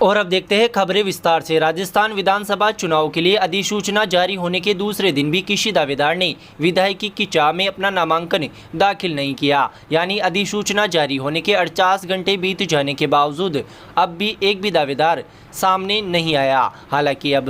और अब देखते हैं खबरें विस्तार से। राजस्थान विधानसभा चुनाव के लिए अधिसूचना जारी होने के दूसरे दिन भी किसी दावेदार ने विधायकी की चाह में अपना नामांकन दाखिल नहीं किया। यानी अधिसूचना जारी होने के 48 घंटे बीत जाने के बावजूद अब भी एक भी दावेदार सामने नहीं आया। हालांकि अब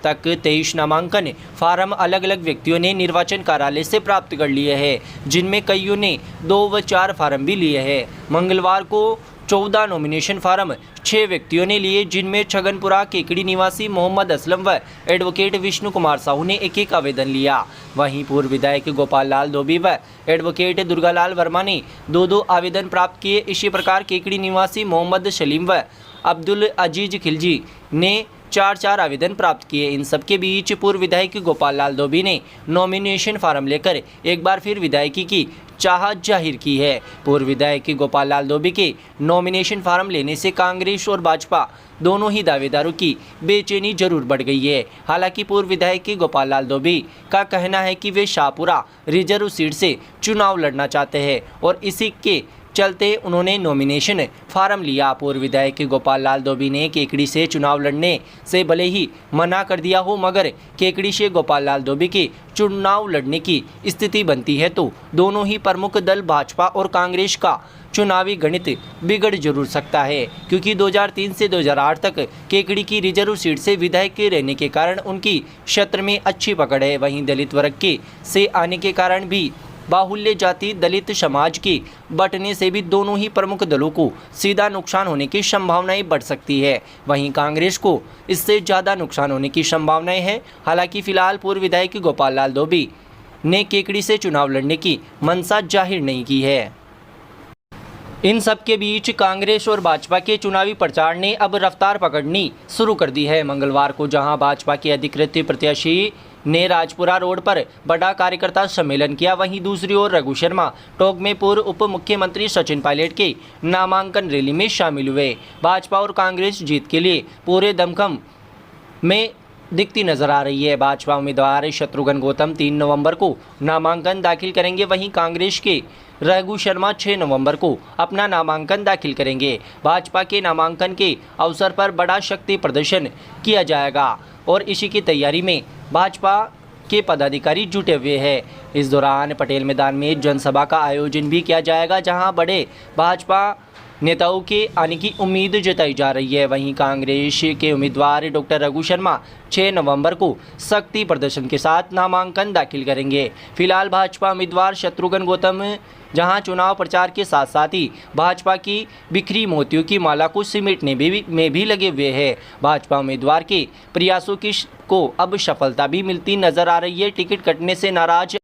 तक 23 नामांकन फार्म अलग अलग व्यक्तियों ने निर्वाचन कार्यालय से प्राप्त कर लिए हैं, जिनमें कईयों ने 2 व 4 फार्म भी लिए हैं। मंगलवार को 14 नॉमिनेशन फार्म 6 व्यक्तियों ने लिए, जिनमें छगनपुरा केकड़ी निवासी मोहम्मद असलम व एडवोकेट विष्णु कुमार साहू ने एक एक आवेदन लिया। वहीं पूर्व विधायक गोपाल लाल धोबी व एडवोकेट दुर्गालाल वर्मा ने 2-2 आवेदन प्राप्त किए। इसी प्रकार केकड़ी निवासी मोहम्मद सलीम व अब्दुल अजीज खिलजी ने 4-4 आवेदन प्राप्त किए। इन सबके बीच पूर्व विधायक गोपाल लाल धोबी ने नॉमिनेशन फार्म लेकर एक बार फिर विधायकी की चाहत जाहिर की है। पूर्व विधायक गोपाल लाल धोबी के नॉमिनेशन फार्म लेने से कांग्रेस और भाजपा दोनों ही दावेदारों की बेचैनी जरूर बढ़ गई है। हालांकि पूर्व विधायक गोपाल लाल धोबी का कहना है कि वे शाहपुरा रिजर्व सीट से चुनाव लड़ना चाहते हैं और इसी के चलते उन्होंने नॉमिनेशन फार्म लिया। पूर्व विधायक गोपाल लाल धोबी ने केकड़ी से चुनाव लड़ने से भले ही मना कर दिया हो, मगर केकड़ी से गोपाल लाल धोबी के चुनाव लड़ने की स्थिति बनती है तो दोनों ही प्रमुख दल भाजपा और कांग्रेस का चुनावी गणित बिगड़ जरूर सकता है, क्योंकि 2003 से 2008 तक केकड़ी की रिजर्व सीट से विधायक रहने के कारण उनकी क्षेत्र में अच्छी पकड़ है। वहीं दलित वर्ग के से आने के कारण भी बाहुल्य जाति दलित समाज के बंटने से भी दोनों ही प्रमुख दलों को सीधा नुकसान होने की संभावनाएं बढ़ सकती है। वहीं कांग्रेस को इससे ज़्यादा नुकसान होने की संभावनाएं हैं। हालांकि फिलहाल पूर्व विधायक गोपाल लाल धोबी ने केकड़ी से चुनाव लड़ने की मंशा जाहिर नहीं की है। इन सब के बीच कांग्रेस और भाजपा के चुनावी प्रचार ने अब रफ्तार पकड़नी शुरू कर दी है। मंगलवार को जहां भाजपा के अधिकृत प्रत्याशी ने राजपुरा रोड पर बड़ा कार्यकर्ता सम्मेलन किया, वहीं दूसरी ओर रघु शर्मा टोंक में पूर्व उप मुख्यमंत्री सचिन पायलट के नामांकन रैली में शामिल हुए। भाजपा और कांग्रेस जीत के लिए पूरे दमखम में दिखती नजर आ रही है। भाजपा उम्मीदवार शत्रुघ्न गौतम 3 नवंबर को नामांकन दाखिल करेंगे, वहीं कांग्रेस के रघु शर्मा 6 नवंबर को अपना नामांकन दाखिल करेंगे। भाजपा के नामांकन के अवसर पर बड़ा शक्ति प्रदर्शन किया जाएगा और इसी की तैयारी में भाजपा के पदाधिकारी जुटे हुए हैं। इस दौरान पटेल मैदान में जनसभा का आयोजन भी किया जाएगा, जहां बड़े भाजपा नेताओं के आने की उम्मीद जताई जा रही है। वहीं कांग्रेस के उम्मीदवार डॉक्टर रघु शर्मा 6 नवंबर को शक्ति प्रदर्शन के साथ नामांकन दाखिल करेंगे। फिलहाल भाजपा उम्मीदवार शत्रुघ्न गौतम जहां चुनाव प्रचार के साथ साथ ही भाजपा की बिखरी मोतियों की माला को समेटने में भी लगे हुए हैं। भाजपा उम्मीदवार के प्रयासों को अब सफलता भी मिलती नजर आ रही है। टिकट कटने से नाराज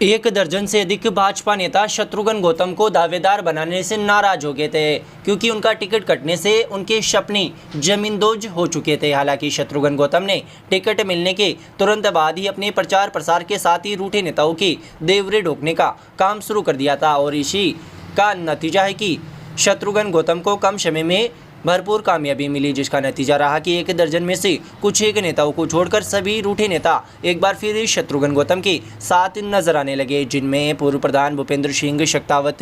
1 दर्जन से अधिक भाजपा नेता शत्रुघ्न गौतम को दावेदार बनाने से नाराज हो गए थे, क्योंकि उनका टिकट कटने से उनके सपने जमींदोज हो चुके थे। हालांकि शत्रुघ्न गौतम ने टिकट मिलने के तुरंत बाद ही अपने प्रचार प्रसार के साथ ही रूठे नेताओं के देवरे ढोकने का काम शुरू कर दिया था और इसी का नतीजा है कि शत्रुघ्न गौतम को कम समय में भरपूर कामयाबी मिली, जिसका नतीजा रहा कि 1 दर्जन में से कुछ एक नेताओं को छोड़कर सभी रूठे नेता एक बार फिर शत्रुघ्न गौतम के साथ नजर आने लगे, जिनमें पूर्व प्रधान भूपेंद्र सिंह शेखावत,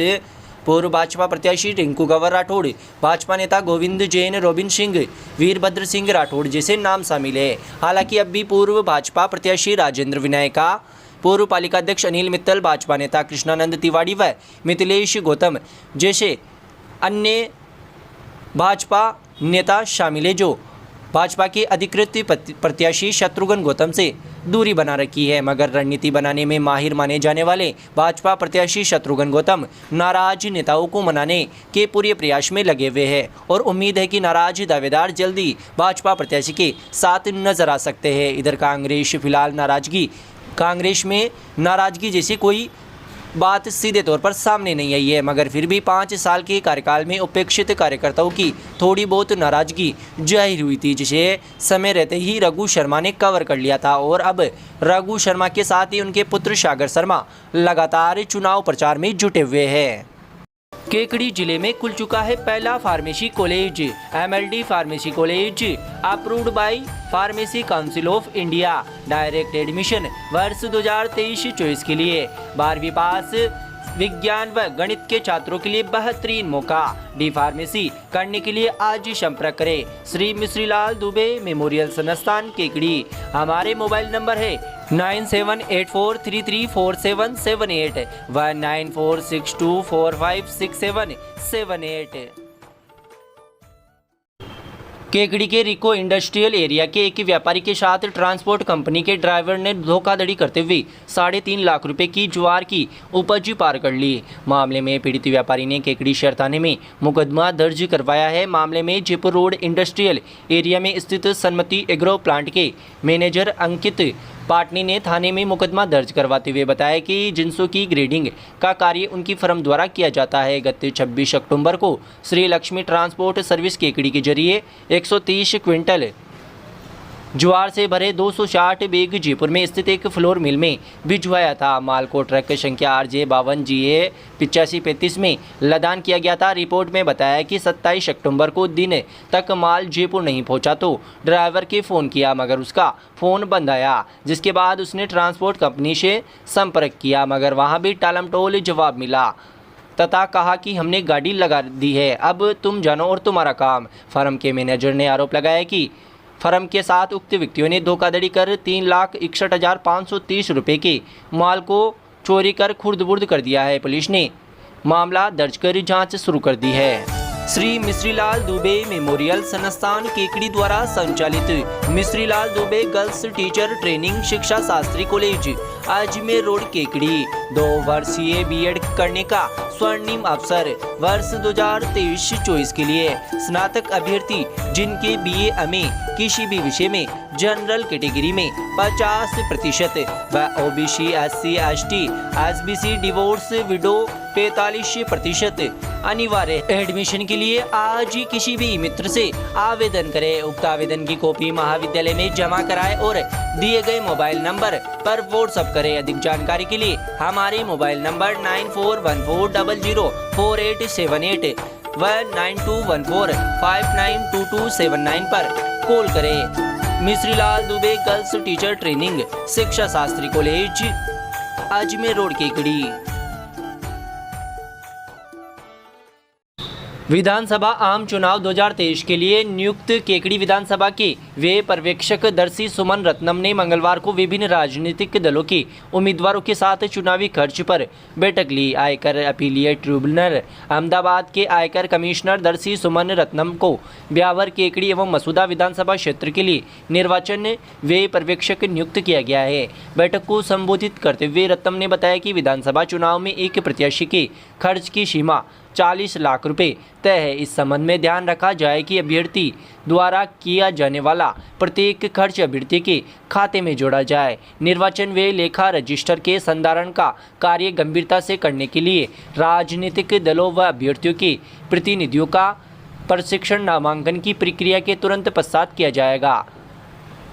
पूर्व भाजपा प्रत्याशी रिंकू कंवर राठौड़, भाजपा नेता गोविंद जैन, रोबिन सिंह, वीरभद्र सिंह राठौड़ जैसे नाम शामिल है। हालांकि अब भी पूर्व भाजपा प्रत्याशी राजेंद्र विनायका, पूर्व पालिका अध्यक्ष अनिल मित्तल, भाजपा नेता कृष्णानंद तिवारी व मिथिलेश गौतम जैसे अन्य भाजपा नेता शामिल है, जो भाजपा के अधिकृत प्रत्याशी शत्रुघ्न गौतम से दूरी बना रखी है। मगर रणनीति बनाने में माहिर माने जाने वाले भाजपा प्रत्याशी शत्रुघ्न गौतम नाराज नेताओं को मनाने के पूरे प्रयास में लगे हुए हैं और उम्मीद है कि नाराज दावेदार जल्दी भाजपा प्रत्याशी के साथ नजर आ सकते हैं। इधर कांग्रेस में नाराजगी जैसी कोई बात सीधे तौर पर सामने नहीं आई है, मगर फिर भी 5 साल के कार्यकाल में उपेक्षित कार्यकर्ताओं की थोड़ी बहुत नाराजगी जाहिर हुई थी, जिसे समय रहते ही रघु शर्मा ने कवर कर लिया था और अब रघु शर्मा के साथ ही उनके पुत्र सागर शर्मा लगातार चुनाव प्रचार में जुटे हुए हैं। केकड़ी जिले में खुल चुका है पहला pharmacy college. MLD pharmacy college approved by pharmacy council of India. Direct admission वर्ष 2023-24 के लिए 12वीं पास विज्ञान व गणित के छात्रों के लिए बेहतरीन मौका। डी फार्मेसी करने के लिए आज ही संपर्क करें श्री मिश्रीलाल दुबे मेमोरियल संस्थान केकड़ी। हमारे मोबाइल नंबर है 9784334778 व 9462456778। केकड़ी के रिको इंडस्ट्रियल एरिया के एक व्यापारी के साथ ट्रांसपोर्ट कंपनी के ड्राइवर ने धोखाधड़ी करते हुए 3.5 लाख रुपए की ज्वार की उपज पार कर ली। मामले में पीड़ित व्यापारी ने केकड़ी शहर थाने में मुकदमा दर्ज करवाया है। मामले में जयपुर रोड इंडस्ट्रियल एरिया में स्थित सन्मति एग्रो प्लांट के मैनेजर अंकित पाटनी ने थाने में मुकदमा दर्ज करवाते हुए बताया कि जिंसों की ग्रेडिंग का कार्य उनकी फर्म द्वारा किया जाता है। गत 26 अक्टूबर को श्री लक्ष्मी ट्रांसपोर्ट सर्विस केकड़ी के जरिए 130 क्विंटल ज्वार से भरे 260 बैग जयपुर में स्थित एक फ्लोर मिल में भिजवाया था। माल को ट्रक संख्या RJ52GA 8535 में लदान किया गया था। रिपोर्ट में बताया कि 27 अक्टूबर को दिन तक माल जयपुर नहीं पहुंचा तो ड्राइवर के फ़ोन किया मगर उसका फ़ोन बंद आया, जिसके बाद उसने ट्रांसपोर्ट कंपनी से संपर्क किया मगर वहां भी टालमटोल जवाब मिला तथा कहा कि हमने गाड़ी लगा दी है, अब तुम जानो और तुम्हारा काम। फर्म के मैनेजर ने आरोप लगाया कि फर्म के साथ उक्त व्यक्तियों ने धोखाधड़ी कर 3,61,530 रुपये के माल को चोरी कर खुर्द-बुर्द कर दिया है। पुलिस ने मामला दर्ज कर जांच शुरू कर दी है। श्री मिश्रीलाल दुबे मेमोरियल संस्थान केकड़ी द्वारा संचालित Mishrilal Dubey girls teacher training शिक्षा शास्त्री कॉलेज अजमेर रोड केकड़ी 2 वर्षीय B.Ed करने का स्वर्णिम अवसर। वर्ष 2023-24 के लिए स्नातक अभ्यर्थी जिनके BA किसी भी विषय में जनरल कैटेगरी में 50% व OBC SC ST SBC divorce window 45% अनिवार्य। एडमिशन के लिए आज ही किसी भी मित्र से आवेदन करें। उक्त आवेदन की कॉपी महाविद्यालय में जमा कराएं और दिए गए मोबाइल नंबर पर व्हाट्सएप करें। अधिक जानकारी के लिए हमारे मोबाइल नंबर 9414004878 व 9214592279 पर कॉल करें। Mishrilal Dubey girls teacher training शिक्षा शास्त्री कॉलेज अजमेर रोड केकड़ी। विधानसभा आम चुनाव 2023 के लिए नियुक्त केकड़ी विधानसभा के व्यय पर्यवेक्षक दर्शी सुमन रत्नम ने मंगलवार को विभिन्न राजनीतिक दलों के उम्मीदवारों के साथ चुनावी खर्च पर बैठक ली। आयकर अपीलिएट ट्रिब्यूनल अहमदाबाद के आयकर कमिश्नर दर्शी सुमन रत्नम को ब्यावर, केकड़ी एवं मसूदा विधानसभा क्षेत्र के लिए निर्वाचन व्यय पर्यवेक्षक नियुक्त किया गया है। बैठक को संबोधित करते हुए रत्नम ने बताया कि विधानसभा चुनाव में एक प्रत्याशी के खर्च की सीमा 40 लाख रुपए तय है। इस संबंध में ध्यान रखा जाए कि अभ्यर्थी द्वारा किया जाने वाला प्रत्येक खर्च अभ्यर्थी के खाते में जोड़ा जाए। निर्वाचन व्यय लेखा रजिस्टर के संधारण का कार्य गंभीरता से करने के लिए राजनीतिक दलों व अभ्यर्थियों के प्रतिनिधियों का प्रशिक्षण नामांकन की प्रक्रिया के तुरंत पश्चात किया जाएगा।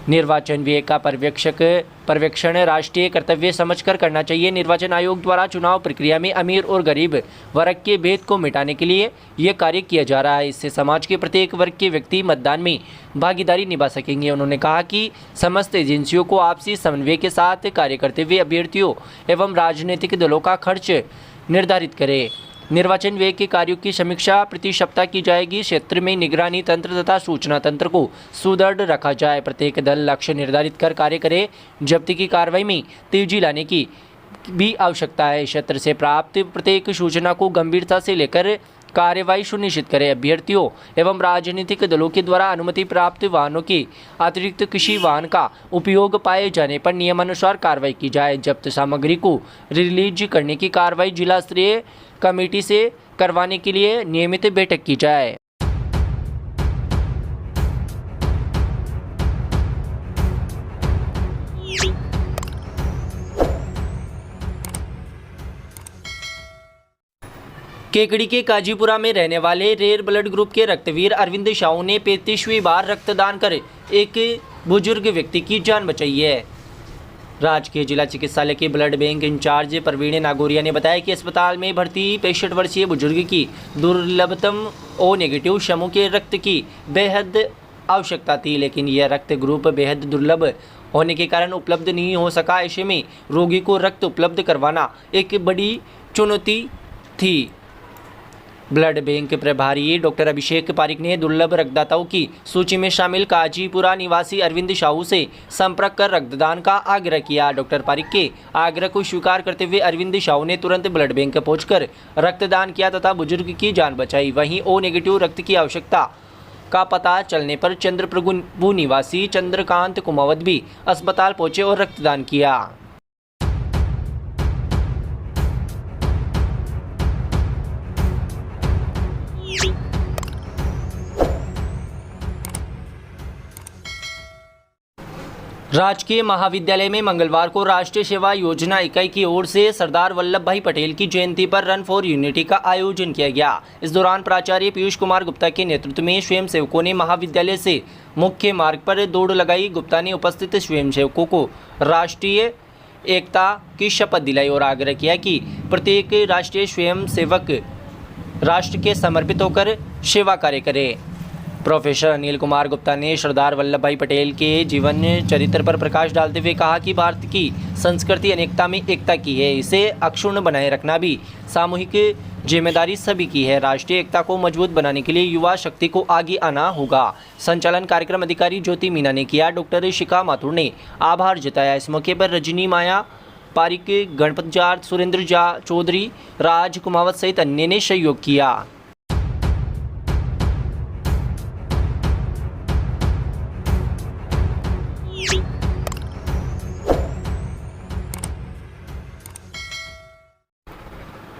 निर्वाचन व्यय का पर्यवेक्षण राष्ट्रीय कर्तव्य समझकर करना चाहिए। निर्वाचन आयोग द्वारा चुनाव प्रक्रिया में अमीर और गरीब वर्ग के भेद को मिटाने के लिए यह कार्य किया जा रहा है। इससे समाज के प्रत्येक वर्ग के व्यक्ति मतदान में भागीदारी निभा सकेंगे। उन्होंने कहा कि समस्त एजेंसियों को आपसी समन्वय के साथ कार्य करते हुए अभ्यर्थियों एवं राजनीतिक दलों का खर्च निर्धारित करें। निर्वाचन व्यय के कार्यों की समीक्षा प्रति सप्ताह की जाएगी। क्षेत्र में निगरानी तंत्र तथा सूचना तंत्र को सुदृढ़ रखा जाए। प्रत्येक दल लक्ष्य निर्धारित कर कार्य करे। जब्ती की कार्रवाई में तेजी लाने की भी आवश्यकता है। क्षेत्र से प्राप्त प्रत्येक सूचना को गंभीरता से लेकर कार्यवाही सुनिश्चित करें। अभ्यर्थियों एवं राजनीतिक दलों के द्वारा अनुमति प्राप्त वाहनों के अतिरिक्त किसी वाहन का उपयोग पाए जाने पर नियमानुसार कार्रवाई की जाए। जब्त सामग्री को रिलीज करने की कार्रवाई जिला स्तरीय कमेटी से करवाने के लिए नियमित बैठक की जाए। केकड़ी के काजीपुरा में रहने वाले रेयर ब्लड ग्रुप के रक्तवीर अरविंद साहू ने 35वीं बार रक्तदान कर एक बुजुर्ग व्यक्ति की जान बचाई है। राजकीय जिला चिकित्सालय के blood bank in charge Praveen Nagoria ने बताया कि अस्पताल में भर्ती 65 वर्षीय बुजुर्ग की दुर्लभतम ओ नेगेटिव समूह के रक्त की बेहद आवश्यकता थी, लेकिन यह रक्त ग्रुप बेहद दुर्लभ होने के कारण उपलब्ध नहीं हो सका। ऐसे में रोगी को रक्त उपलब्ध करवाना एक बड़ी चुनौती थी। ब्लड बैंक प्रभारी डॉक्टर अभिषेक पारिक ने दुर्लभ रक्तदाताओं की सूची में शामिल काजीपुरा निवासी अरविंद साहू से संपर्क कर रक्तदान का आग्रह किया। डॉक्टर पारिक के आग्रह को स्वीकार करते हुए अरविंद साहू ने तुरंत ब्लड बैंक पहुंचकर रक्तदान किया तथा बुजुर्ग की जान बचाई। वहीं ओ नेगेटिव रक्त की आवश्यकता का पता चलने पर चंद्रप्रभु निवासी चंद्रकांत कुमावत भी अस्पताल पहुंचे और रक्तदान किया। राजकीय महाविद्यालय में मंगलवार को राष्ट्रीय सेवा योजना इकाई की ओर से सरदार वल्लभ भाई पटेल की जयंती पर रन फॉर यूनिटी का आयोजन किया गया। इस दौरान प्राचार्य पीयूष कुमार गुप्ता के नेतृत्व में स्वयंसेवकों ने महाविद्यालय से मुख्य मार्ग पर दौड़ लगाई। गुप्ता ने उपस्थित स्वयंसेवकों को राष्ट्रीय एकता की शपथ दिलाई और आग्रह किया कि प्रत्येक राष्ट्रीय स्वयंसेवक राष्ट्र के समर्पित होकर सेवा कार्य करे। प्रोफेसर अनिल कुमार गुप्ता ने सरदार वल्लभ भाई पटेल के जीवन चरित्र पर प्रकाश डालते हुए कहा कि भारत की संस्कृति अनेकता में एकता की है, इसे अक्षुण्ण बनाए रखना भी सामूहिक जिम्मेदारी सभी की है। राष्ट्रीय एकता को मजबूत बनाने के लिए युवा शक्ति को आगे आना होगा। संचालन कार्यक्रम अधिकारी ज्योति मीना ने किया। डॉक्टर शिखा माथुर ने आभार जताया। इस मौके पर रजनी माया पारिक, गणपत जाट, सुरेंद्र चौधरी, राज कुमावत सहित अन्य ने सहयोग किया।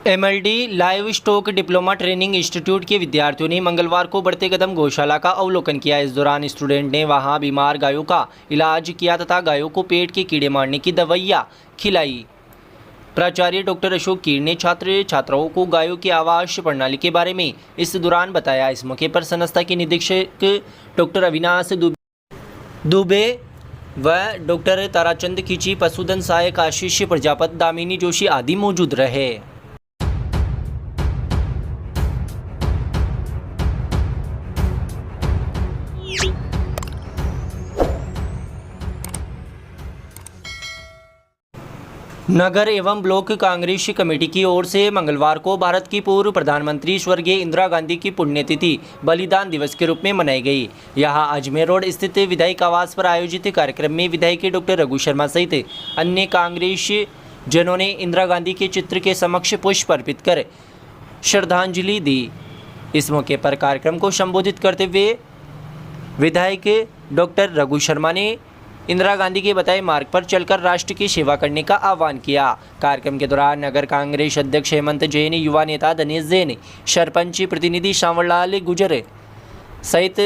MLD live stock diploma training institute के विद्यार्थियों ने मंगलवार को बढ़ते कदम गौशाला का अवलोकन किया। इस दौरान स्टूडेंट ने वहां बीमार गायों का इलाज किया तथा गायों को पेट के कीड़े मारने की दवाइयां खिलाई। प्राचार्य डॉक्टर अशोक कीर ने छात्र छात्राओं को गायों की आवास प्रणाली के बारे में इस दौरान बताया। इस मौके पर संस्था के निदेशक डॉक्टर अविनाश दुबे व डॉक्टर ताराचंद खींची, पशुधन सहायक आशीष प्रजापत, दामिनी जोशी आदि मौजूद रहे। नगर एवं ब्लॉक कांग्रेस कमेटी की ओर से मंगलवार को भारत की पूर्व प्रधानमंत्री स्वर्गीय इंदिरा गांधी की पुण्यतिथि बलिदान दिवस के रूप में मनाई गई। यहां अजमेर रोड स्थित विधायक आवास पर आयोजित कार्यक्रम में विधायक डॉक्टर रघु शर्मा सहित अन्य कांग्रेस जनों ने इंदिरा गांधी के चित्र के समक्ष पुष्प अर्पित कर श्रद्धांजलि दी। इस मौके पर कार्यक्रम को संबोधित करते हुए विधायक डॉक्टर रघु शर्मा ने इंदिरा गांधी के बताए मार्ग पर चलकर राष्ट्र की सेवा करने का आह्वान किया। कार्यक्रम के दौरान नगर कांग्रेस अध्यक्ष हेमंत जैन, युवा नेता दिनेश जैन, सरपंच प्रतिनिधि सांवरलाल गुजर सहित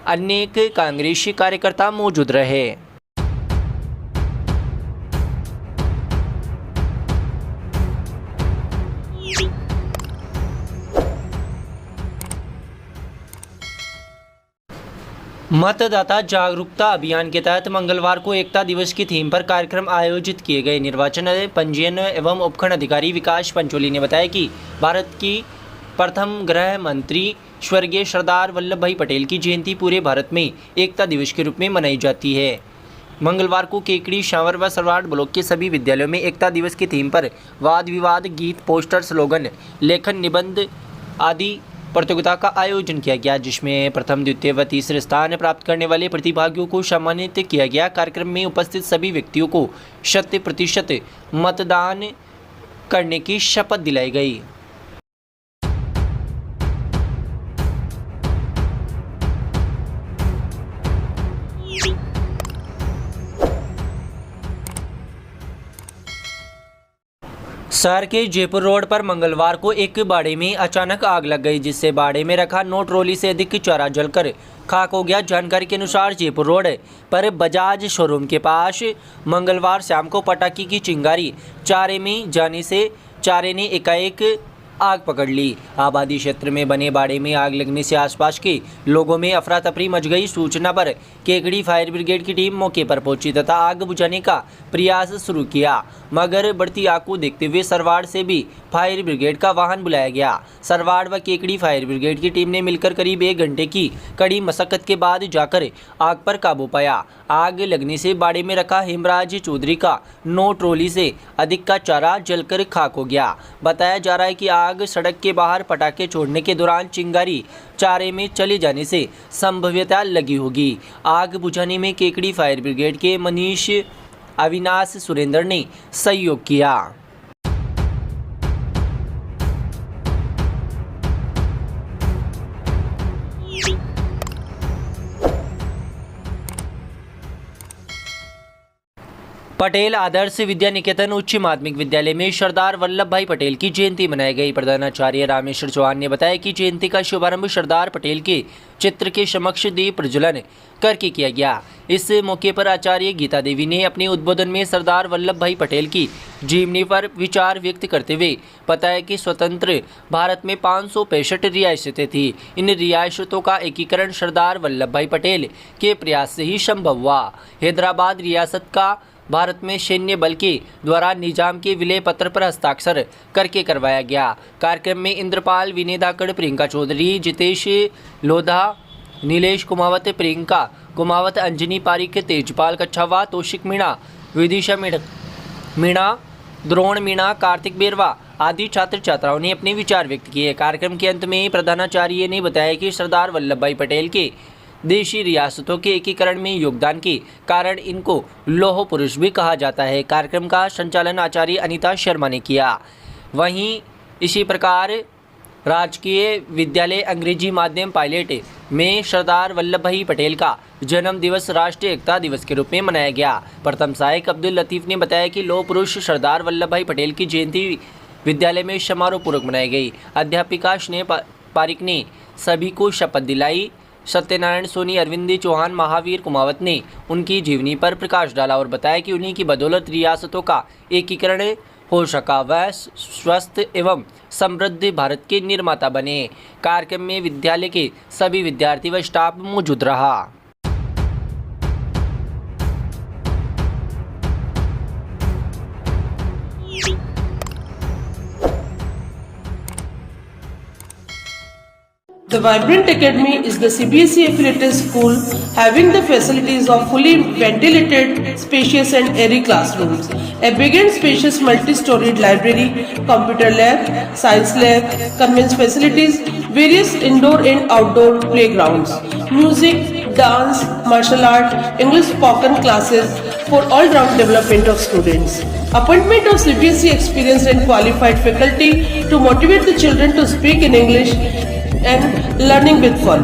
अनेक कांग्रेसी कार्यकर्ता मौजूद रहे। मतदाता जागरूकता अभियान के तहत मंगलवार को एकता दिवस की थीम पर कार्यक्रम आयोजित किए गए। निर्वाचन पंजीयन एवं उपखंड अधिकारी विकास पंचोली ने बताया कि भारत की प्रथम गृह मंत्री स्वर्गीय सरदार वल्लभ भाई पटेल की जयंती पूरे भारत में एकता दिवस के रूप में मनाई जाती है। मंगलवार को केकड़ी, शांवर व सरवाड़ ब्लॉक के सभी विद्यालयों में एकता दिवस की थीम पर वाद विवाद, गीत, पोस्टर, स्लोगन, लेखन, निबंध आदि प्रतियोगिता का आयोजन किया गया, जिसमें प्रथम, द्वितीय व तीसरे स्थान प्राप्त करने वाले प्रतिभागियों को सम्मानित किया गया। कार्यक्रम में उपस्थित सभी व्यक्तियों को 100% मतदान करने की शपथ दिलाई गई। शहर के जयपुर रोड पर मंगलवार को एक बाड़े में अचानक आग लग गई, जिससे बाड़े में रखा 9 ट्रॉली से अधिक चारा जलकर खाक हो गया। जानकारी के अनुसार जयपुर रोड पर बजाज शोरूम के पास मंगलवार शाम को पटाखे की चिंगारी चारे में जाने से चारे ने एकाएक आग पकड़ ली। आबादी क्षेत्र में बने बाड़े में आग लगने से आसपास के लोगों में अफरा तफरी मच गई। सूचना पर केकड़ी फायर ब्रिगेड की टीम मौके पर पहुंची तथा आग बुझाने का प्रयास शुरू किया, मगर बढ़ती आग को देखते हुए सरवाड़ से भी फायर ब्रिगेड का वाहन बुलाया गया। सरवाड़ व केकड़ी फायर ब्रिगेड की टीम ने मिलकर करीब 1 घंटे की कड़ी मशक्कत के बाद जाकर आग पर काबू पाया। आग लगने से बाड़े में रखा हेमराज चौधरी का 9 ट्रॉली से अधिक का चारा जलकर खाक हो गया। बताया जा रहा है कि आग सड़क के बाहर पटाखे छोड़ने के दौरान चिंगारी चारे में चले जाने से संभवतः लगी होगी। आग बुझाने में केकड़ी फायर ब्रिगेड के मनीष अविनाश सुरेंद्र ने सहयोग किया। पटेल आदर्श विद्या निकेतन उच्च माध्यमिक विद्यालय में सरदार वल्लभ भाई पटेल की जयंती मनाई गई। प्रधानाचार्य रामेश्वर चौहान ने बताया कि जयंती का शुभारंभ सरदार पटेल के चित्र के समक्ष दीप प्रज्वलन करके किया गया। इस मौके पर आचार्य गीता देवी ने अपने उद्बोधन में सरदार वल्लभ भाई पटेल की जीवनी पर विचार व्यक्त करते हुए बताया कि स्वतंत्र भारत में 565 रियासतें थी। इन रियासतों का एकीकरण सरदार वल्लभ भाई पटेल के प्रयास से ही संभव हुआ। हैदराबाद रियासत का भारत में सैन्य बल के द्वारा निजाम के विलय पत्र पर हस्ताक्षर करके करवाया गया। कार्यक्रम में इंद्रपाल, विनय धाकड़, प्रियंका चौधरी, जितेश लोधा, नीलेश कुमावत, प्रियंका कुमावत, अंजनी पारिक, तेजपाल कच्छावा, तौशिक मीणा, विदिशा मीणा, द्रोण मीणा, कार्तिक बेरवा आदि छात्र छात्राओं ने अपने विचार व्यक्त किए। कार्यक्रम के अंत में प्रधानाचार्य ने बताया कि सरदार वल्लभ भाई पटेल के देशी रियासतों के एकीकरण में योगदान के कारण इनको लौह पुरुष भी कहा जाता है। कार्यक्रम का संचालन आचार्य अनीता शर्मा ने किया। वहीं इसी प्रकार राजकीय विद्यालय अंग्रेजी माध्यम पायलट में सरदार वल्लभ भाई पटेल का जन्म दिवस राष्ट्रीय एकता दिवस के रूप में मनाया गया। प्रथम सहायक अब्दुल लतीफ़ ने बताया कि लौह पुरुष सरदार वल्लभ भाई पटेल की जयंती विद्यालय में समारोह पूर्वक मनाई गई। अध्यापिका स्नेह पारिक ने सभी को शपथ दिलाई। सत्यनारायण सोनी, अरविंद चौहान, महावीर कुमावत ने उनकी जीवनी पर प्रकाश डाला और बताया कि उन्हीं की बदौलत रियासतों का एकीकरण हो सका, वह स्वस्थ एवं समृद्ध भारत के निर्माता बने। कार्यक्रम में विद्यालय के सभी विद्यार्थी व स्टाफ मौजूद रहा। The Vibrant Academy is the CBSE affiliated school having the facilities of fully ventilated, spacious and airy classrooms, a big and spacious multi-storied library, computer lab, science lab, conveyance facilities, various indoor and outdoor playgrounds, music, dance, martial art, English spoken classes for all-round development of students. Appointment of CBSE experienced and qualified faculty to motivate the children to speak in English and learning with fun.